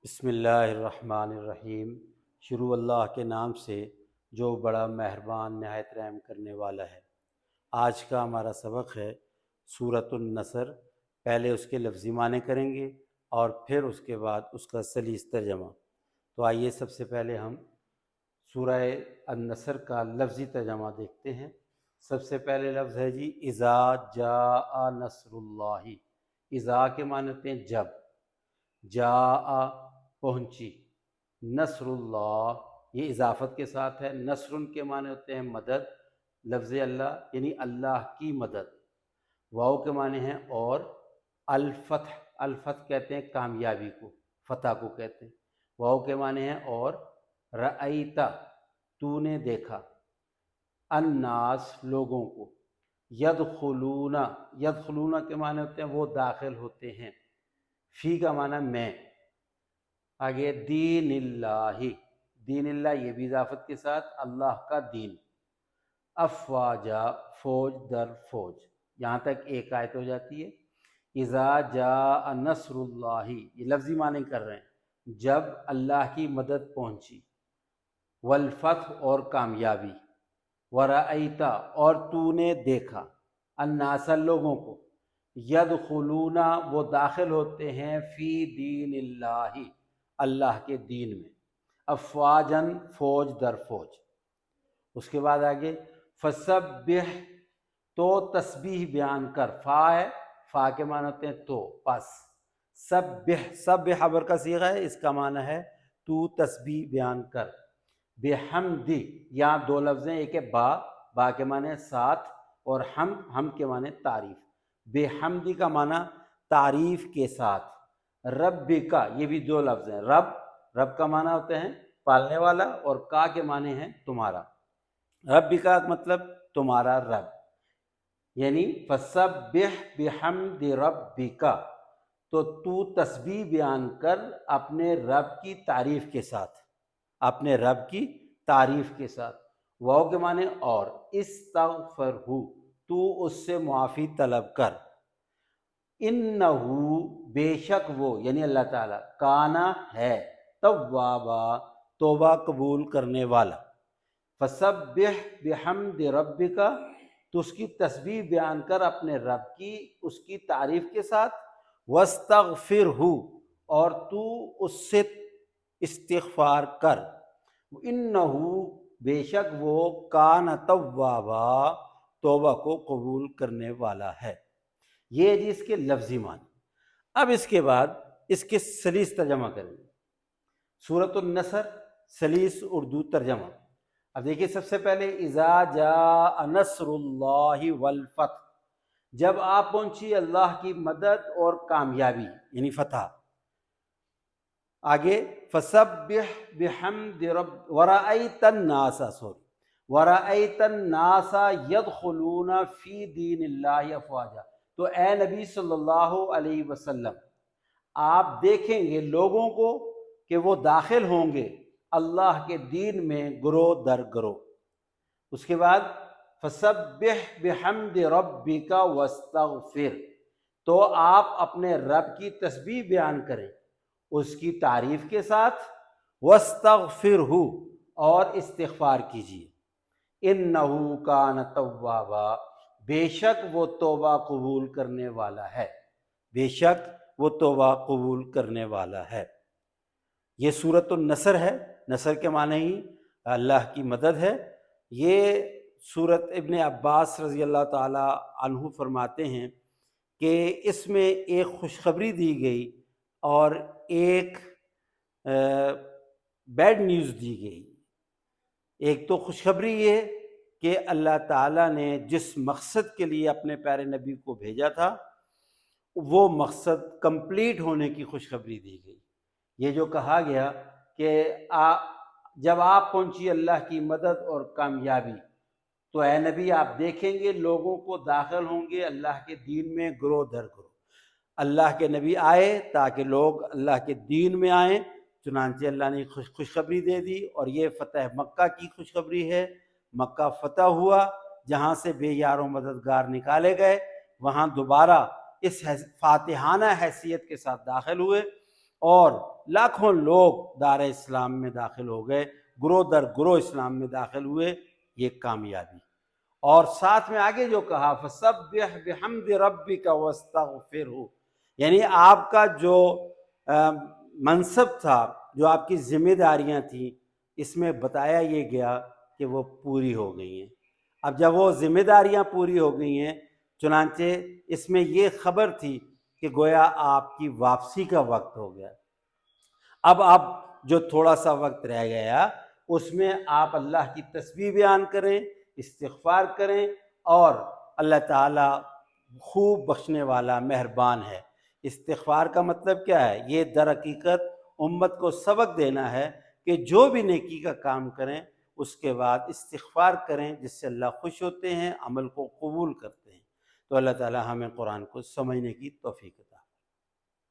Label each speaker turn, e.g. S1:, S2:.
S1: بسم اللہ الرحمن الرحیم۔ شروع اللہ کے نام سے جو بڑا مہربان نہایت رحم کرنے والا ہے۔ آج کا ہمارا سبق ہے سورۃ النصر۔ پہلے اس کے لفظی معنی کریں گے اور پھر اس کے بعد اس کا سلیس ترجمہ۔ تو آئیے سب سے پہلے ہم سورہ النصر کا لفظی ترجمہ دیکھتے ہیں۔ سب سے پہلے لفظ ہے جی اذا جاء نصر اللہ۔ اذا کے معنی ہوتے ہیں جب، جاء پہنچی، نصر اللہ یہ اضافت کے ساتھ ہے۔ نصر کے معنی ہوتے ہیں مدد، لفظ اللہ یعنی اللہ کی مدد۔ واو کے معنی ہیں اور، الفتح، الفتح کہتے ہیں کامیابی کو، فتح کو کہتے ہیں۔ واو کے معنی ہیں اور، رأیتا تو نے دیکھا، الناس لوگوں کو، یدخلون، یدخلون کے معنی ہوتے ہیں وہ داخل ہوتے ہیں، فی کا معنی میں۔ آگے دین اللہ، دین اللہ یہ بھی اضافت کے ساتھ، اللہ کا دین۔ افواجا فوج در فوج، یہاں تک ایک آیت ہو جاتی ہے۔ اذا جاء نصر اللہ یہ لفظی معنی کر رہے ہیں، جب اللہ کی مدد پہنچی، والفتح اور کامیابی، ورأیتا اور تو نے دیکھا، الناس لوگوں کو، یدخلون وہ داخل ہوتے ہیں، فی دین اللہ اللہ کے دین میں، افواجن فوج در فوج۔ اس کے بعد آگے فسبح تو تسبیح بیان کر، فا ہے، فا کے معنی ہوتے ہیں تو، پس سبح، سبح خبر کا صیغہ ہے، اس کا معنی ہے تو تسبیح بیان کر، بحمدی یہاں دو لفظ ہیں، ایک ہے با، با کے معنی ہے ساتھ، اور حمد، حمد کے معنی تعریف۔ بحمدی کا معنی تعریف کے ساتھ، رب کا یہ بھی دو لفظ ہیں، رب، رب کا معنی ہوتے ہیں پالنے والا، اور کا کے معنی ہیں تمہارا۔ رب کا مطلب تمہارا رب، یعنی فسبح بحمد ربک، تو تسبیح بیان کر اپنے رب کی تعریف کے ساتھ، اپنے رب کی تعریف کے ساتھ۔ واو کے معنی اور، استغفرہ تو اس سے معافی طلب کر، انہو بے شک وہ یعنی اللہ تعالیٰ، کانا ہے، توابا توبہ قبول کرنے والا۔ فسبح بحمد ربک تو اس کی تسبیح بیان کر اپنے رب کی، اس کی تعریف کے ساتھ، واستغفرہ اور تو اس سے استغفار کر، انہو بے شک وہ، کان توابا توبہ کو قبول کرنے والا ہے۔ یہ جی اس کے لفظی معنی۔ اب اس کے بعد اس کے سلیس ترجمہ کریں گے۔ سورۃ النصر سلیس اردو ترجمہ۔ اب دیکھیے سب سے پہلے اذا جاء نصر اللہ والفتح، جب آپ پہنچی اللہ کی مدد اور کامیابی یعنی فتح۔ آگے فسبح بحمد رب ورأیت الناس، ورأیت الناس یدخلون فی دین اللہ افواجا، تو اے نبی صلی اللہ علیہ وسلم آپ دیکھیں گے لوگوں کو کہ وہ داخل ہوں گے اللہ کے دین میں گروہ در گروہ۔ اس کے بعد فسبح بحمد ربک واستغفر، تو آپ اپنے رب کی تسبیح بیان کریں اس کی تعریف کے ساتھ، واستغفرہ اور استغفار کیجیے، انہ کان توابا بے شک وہ توبہ قبول کرنے والا ہے، بے شک وہ توبہ قبول کرنے والا ہے۔ یہ سورۃ النصر ہے، نصر کے معنی ہی اللہ کی مدد ہے۔ یہ سورت ابن عباس رضی اللہ تعالی عنہ فرماتے ہیں کہ اس میں ایک خوشخبری دی گئی اور ایک بیڈ نیوز دی گئی۔ ایک تو خوشخبری یہ کہ اللہ تعالیٰ نے جس مقصد کے لیے اپنے پیارے نبی کو بھیجا تھا وہ مقصد کمپلیٹ ہونے کی خوشخبری دی گئی۔ یہ جو کہا گیا کہ جب آپ پہنچی اللہ کی مدد اور کامیابی تو اے نبی آپ دیکھیں گے لوگوں کو داخل ہوں گے اللہ کے دین میں گروہ در گروہ۔ اللہ کے نبی آئے تاکہ لوگ اللہ کے دین میں آئیں، چنانچہ اللہ نے خوشخبری دے دی، اور یہ فتح مکہ کی خوشخبری ہے۔ مکہ فتح ہوا، جہاں سے بے یار و مددگار نکالے گئے، وہاں دوبارہ اس فاتحانہ حیثیت کے ساتھ داخل ہوئے، اور لاکھوں لوگ دار اسلام میں داخل ہو گئے، گروہ در گروہ اسلام میں داخل ہوئے، یہ کامیابی۔ اور ساتھ میں آگے جو کہا فَسَبِّحْ بِحَمْدِ رَبِّكَ وَاسْتَغْفِرْهُ، یعنی آپ کا جو منصب تھا، جو آپ کی ذمہ داریاں تھیں، اس میں بتایا یہ گیا کہ وہ پوری ہو گئی ہیں۔ اب جب وہ ذمہ داریاں پوری ہو گئی ہیں، چنانچہ اس میں یہ خبر تھی کہ گویا آپ کی واپسی کا وقت ہو گیا۔ اب جو تھوڑا سا وقت رہ گیا اس میں آپ اللہ کی تسبیح بیان کریں، استغفار کریں، اور اللہ تعالیٰ خوب بخشنے والا مہربان ہے۔ استغفار کا مطلب کیا ہے؟ یہ در حقیقت امت کو سبق دینا ہے کہ جو بھی نیکی کا کام کریں اس کے بعد استغفار کریں، جس سے اللہ خوش ہوتے ہیں، عمل کو قبول کرتے ہیں۔ تو اللہ تعالیٰ ہمیں قرآن کو سمجھنے کی توفیق عطا